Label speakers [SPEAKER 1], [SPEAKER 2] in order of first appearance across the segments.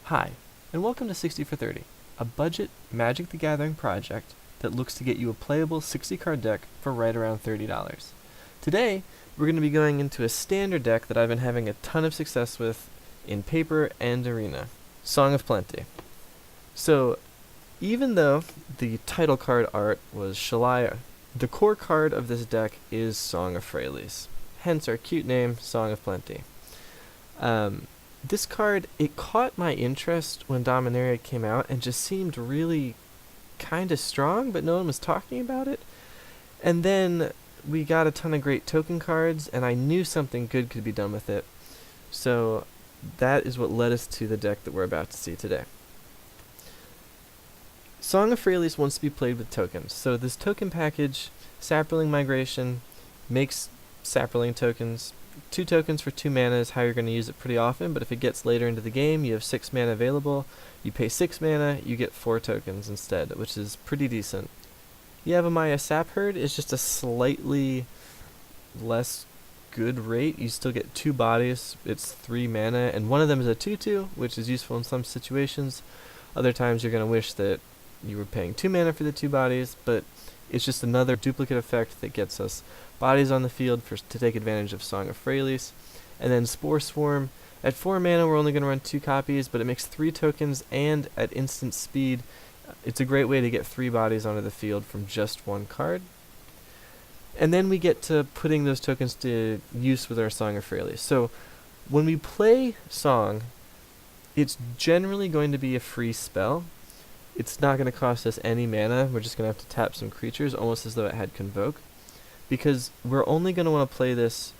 [SPEAKER 1] Hi, and welcome to 60 for 30, a budget Magic the Gathering project that looks to get you a playable 60-card deck for right around $30. Today, we're going to be going into a standard deck that I've been having a ton of success with in Paper and Arena, Song of Plenty. So, even though the title card art was Shalai, the core card of this deck is Song of Freyalise, hence our cute name, Song of Plenty. This card, it caught my interest when Dominaria came out and just seemed really kind of strong, but no one was talking about it. And then we got a ton of great token cards, and I knew something good could be done with it. So that is what led us to the deck that we're about to see today. Song of Freyalise wants to be played with tokens. So this token package, Saproling Migration, makes Saproling tokens. 2 tokens for 2 mana is how you're going to use it pretty often, but if it gets later into the game, you have 6 mana available, you pay 6 mana, you get 4 tokens instead, which is pretty decent. Yavimaya Sapherd is just a slightly less good rate. You still get 2 bodies, it's 3 mana, and one of them is a 2/2, which is useful in some situations. Other times you're going to wish that you were paying 2 mana for the 2 bodies, but it's just another duplicate effect that gets us bodies on the field to take advantage of Song of Freyalise. And then Spore Swarm, at 4 mana we're only going to run 2 copies, but it makes 3 tokens, and at instant speed, it's a great way to get 3 bodies onto the field from just 1 card. And then we get to putting those tokens to use with our Song of Freyalise. So when we play Song, it's generally going to be a free spell. It's not going to cost us any mana. We're just going to have to tap some creatures, almost as though it had Convoke. Because we're only going to want to play this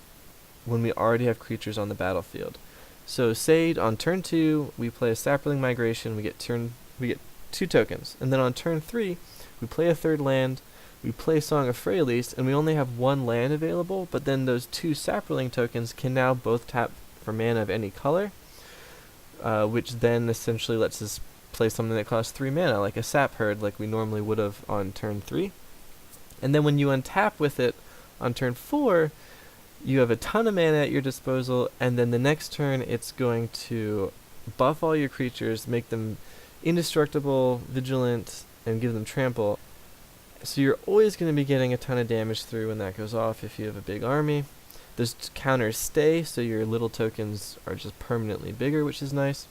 [SPEAKER 1] when we already have creatures on the battlefield. So say on turn 2, we play a Saproling Migration, we get 2 tokens. And then on turn 3, we play a 3rd land, we play Song of Freyalise, and we only have 1 land available, but then those 2 Saproling tokens can now both tap for mana of any color, which then essentially lets us play something that costs 3 mana, like a Sapherd, like we normally would have on turn 3. And then when you untap with it on turn 4, you have a ton of mana at your disposal, and then the next turn it's going to buff all your creatures, make them indestructible, vigilant, and give them trample. So you're always going to be getting a ton of damage through when that goes off if you have a big army. Those counters stay, so your little tokens are just permanently bigger, which is nice.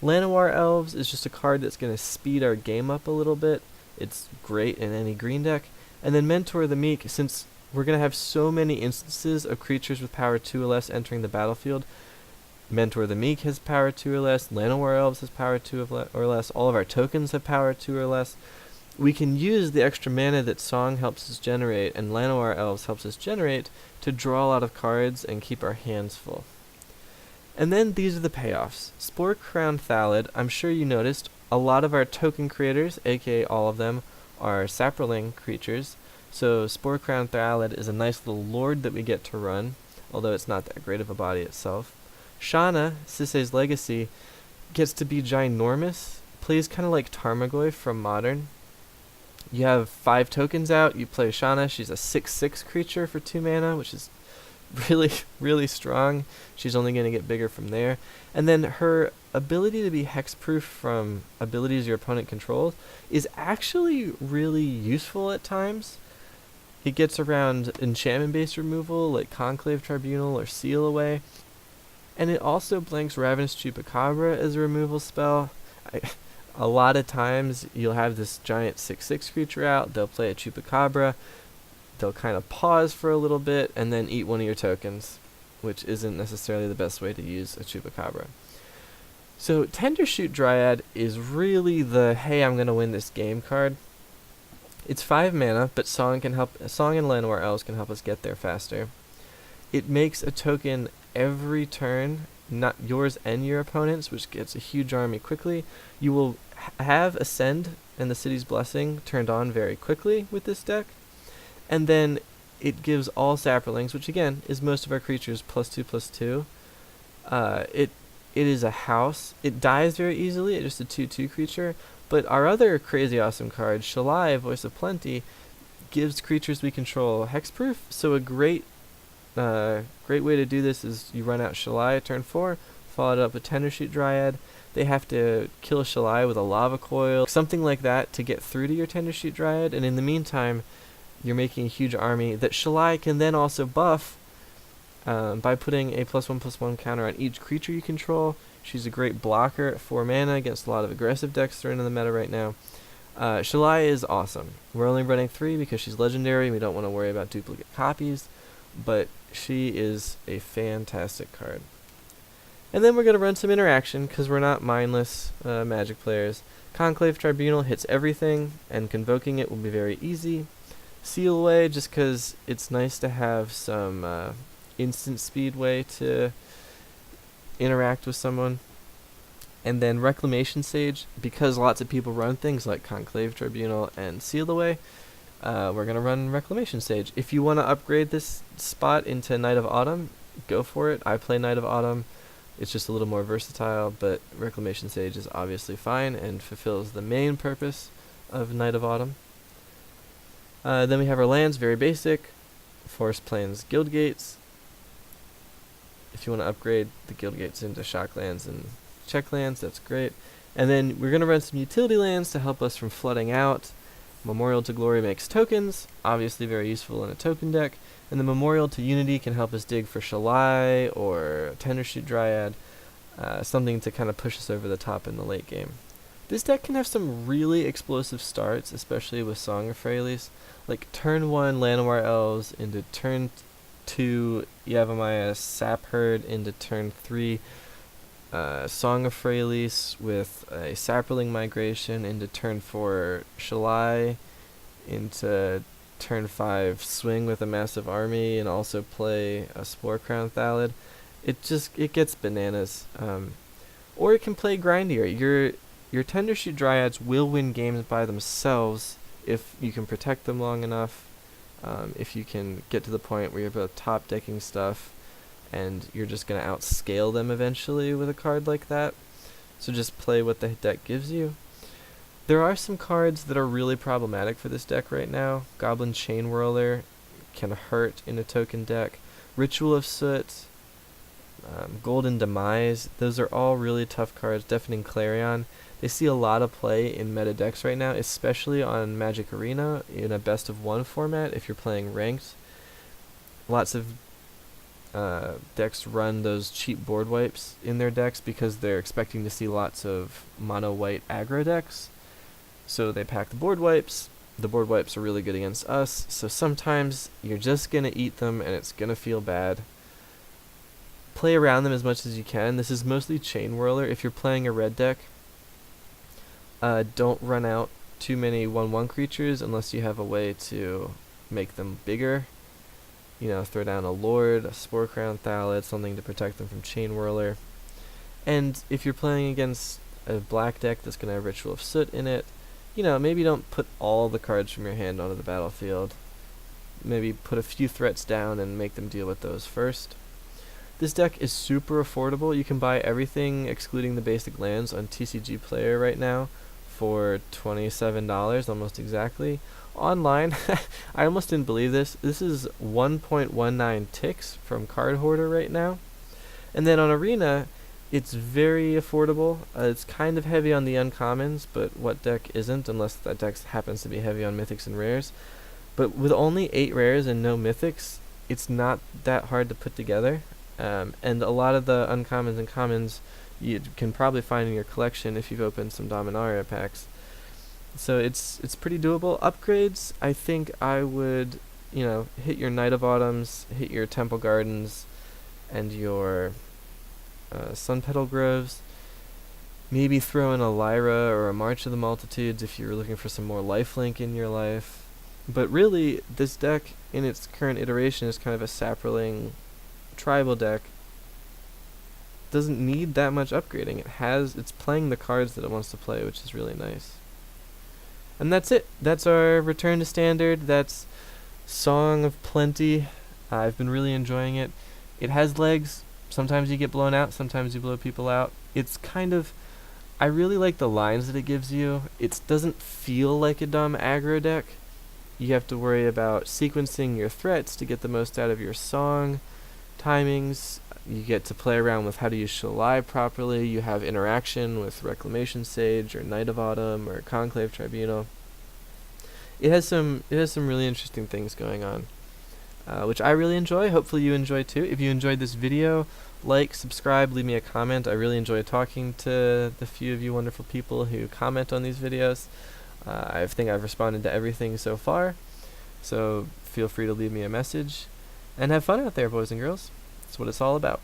[SPEAKER 1] Llanowar Elves is just a card that's going to speed our game up a little bit. It's great in any green deck. And then Mentor the Meek, since we're going to have so many instances of creatures with power 2 or less entering the battlefield. Mentor the Meek has power 2 or less, Llanowar Elves has power 2 or less, all of our tokens have power 2 or less. We can use the extra mana that Song helps us generate and Llanowar Elves helps us generate to draw a lot of cards and keep our hands full. And then these are the payoffs. Sporecrown Thallid, I'm sure you noticed, a lot of our token creators, aka all of them, are Saproling creatures. So Sporecrown Thallid is a nice little lord that we get to run, although it's not that great of a body itself. Shanna, Sisay's legacy, gets to be ginormous, plays kind of like Tarmogoyf from Modern. You have 5 tokens out, you play Shanna, she's a 6/6 creature for 2 mana, which is really, really strong. She's only going to get bigger from there. And then her ability to be hexproof from abilities your opponent controls is actually really useful at times. It gets around enchantment-based removal like Conclave Tribunal or Seal Away. And it also blanks Ravenous Chupacabra as a removal spell. A lot of times you'll have this giant 6/6 creature out, they'll play a Chupacabra, they'll kind of pause for a little bit and then eat one of your tokens, which isn't necessarily the best way to use a Chupacabra. So Tendershoot Dryad is really the hey, I'm going to win this game card. It's 5 mana, but Song and Llanowar Elves can help us get there faster. It makes a token every turn, not yours and your opponent's, which gets a huge army quickly. You will have Ascend and the City's Blessing turned on very quickly with this deck. And then it gives all Saprolings, which again is most of our creatures, +2/+2. It is a house. It dies very easily. It's just a 2/2 creature. But our other crazy awesome card, Shalai, Voice of Plenty, gives creatures we control hexproof. So a great way to do this is you run out Shalai at turn 4, follow it up with Tendershoot Dryad, they have to kill a Shalai with a lava coil, something like that, to get through to your Tendershoot Dryad, and in the meantime, you're making a huge army that Shalai can then also buff by putting a +1/+1 counter on each creature you control. She's a great blocker at 4 mana against a lot of aggressive decks that are in the meta right now. Shalai is awesome. We're only running 3 because she's legendary, and we don't want to worry about duplicate copies, but she is a fantastic card. And then we're going to run some interaction, because we're not mindless Magic players. Conclave Tribunal hits everything, and convoking it will be very easy. Seal Away, just because it's nice to have some instant speed way to interact with someone. And then Reclamation Sage, because lots of people run things like Conclave Tribunal and Seal Away, we're going to run Reclamation Sage. If you want to upgrade this spot into Knight of Autumn, go for it. I play Knight of Autumn. It's just a little more versatile, but Reclamation Sage is obviously fine and fulfills the main purpose of Knight of Autumn. Then we have our lands, very basic. Forest Plains Guildgates. If you want to upgrade the Guildgates into shock lands and check lands, that's great. And then we're going to run some utility lands to help us from flooding out. Memorial to Glory makes tokens, obviously very useful in a token deck. And the Memorial to Unity can help us dig for Shalai or Tendershoot Dryad, something to kind of push us over the top in the late game. This deck can have some really explosive starts, especially with Song of Freyalise, like turn 1 Llanowar Elves into turn 2 Yavimaya Sapherd into turn 3 Song of Freyalise with a Saproling Migration into turn 4 Shalai into turn 5 swing with a massive army and also play a Sporecrown Thallid. It gets bananas. Or it can play grindier. Your Tendershoot Dryads will win games by themselves if you can protect them long enough, if you can get to the point where you're both top decking stuff and you're just going to outscale them eventually with a card like that. So just play what the deck gives you. There are some cards that are really problematic for this deck right now. Goblin Chain Whirler can hurt in a token deck. Ritual of Soot, Golden Demise, those are all really tough cards. Deafening Clarion, they see a lot of play in meta decks right now, especially on Magic Arena in a best of 1 format if you're playing ranked. Lots of decks run those cheap board wipes in their decks because they're expecting to see lots of mono white aggro decks. So they pack the board wipes. The board wipes are really good against us, so sometimes you're just going to eat them and it's going to feel bad. Play around them as much as you can. This is mostly Chain Whirler. If you're playing a red deck, don't run out too many 1/1 creatures unless you have a way to make them bigger. You know, throw down a Lord, a Sporecrown Thallid, something to protect them from Chain Whirler. And if you're playing against a black deck that's going to have Ritual of Soot in it, you know, maybe don't put all the cards from your hand onto the battlefield. Maybe put a few threats down and make them deal with those first. This deck is super affordable. You can buy everything excluding the basic lands on TCG Player right now for $27, almost exactly. Online, I almost didn't believe this. This is 1.19 ticks from Card Hoarder right now. And then on Arena, it's very affordable. It's kind of heavy on the uncommons, but what deck isn't, unless that deck happens to be heavy on mythics and rares. But with only 8 rares and no mythics, it's not that hard to put together. And a lot of the uncommons and commons you can probably find in your collection if you've opened some Dominaria packs. So it's pretty doable. Upgrades, I think I would, hit your Knight of Autumns, hit your Temple Gardens, and your Sun Petal Groves. Maybe throw in a Lyra or a March of the Multitudes if you're looking for some more lifelink in your life. But really, this deck in its current iteration is kind of a Saproling tribal deck. Doesn't need that much upgrading. It's playing the cards that it wants to play, which is really nice. And that's it. That's our return to standard. That's Song of Plenty. I've been really enjoying it. It has legs. Sometimes you get blown out, sometimes you blow people out. It's kind of, I really like the lines that it gives you. It doesn't feel like a dumb aggro deck. You have to worry about sequencing your threats to get the most out of your song, timings. You get to play around with how to use Shalai properly. You have interaction with Reclamation Sage or Knight of Autumn or Conclave Tribunal. It has some really interesting things going on, which I really enjoy. Hopefully you enjoy too. If you enjoyed this video, like, subscribe, leave me a comment. I really enjoy talking to the few of you wonderful people who comment on these videos. I think I've responded to everything so far, so feel free to leave me a message. And have fun out there, boys and girls. That's what it's all about.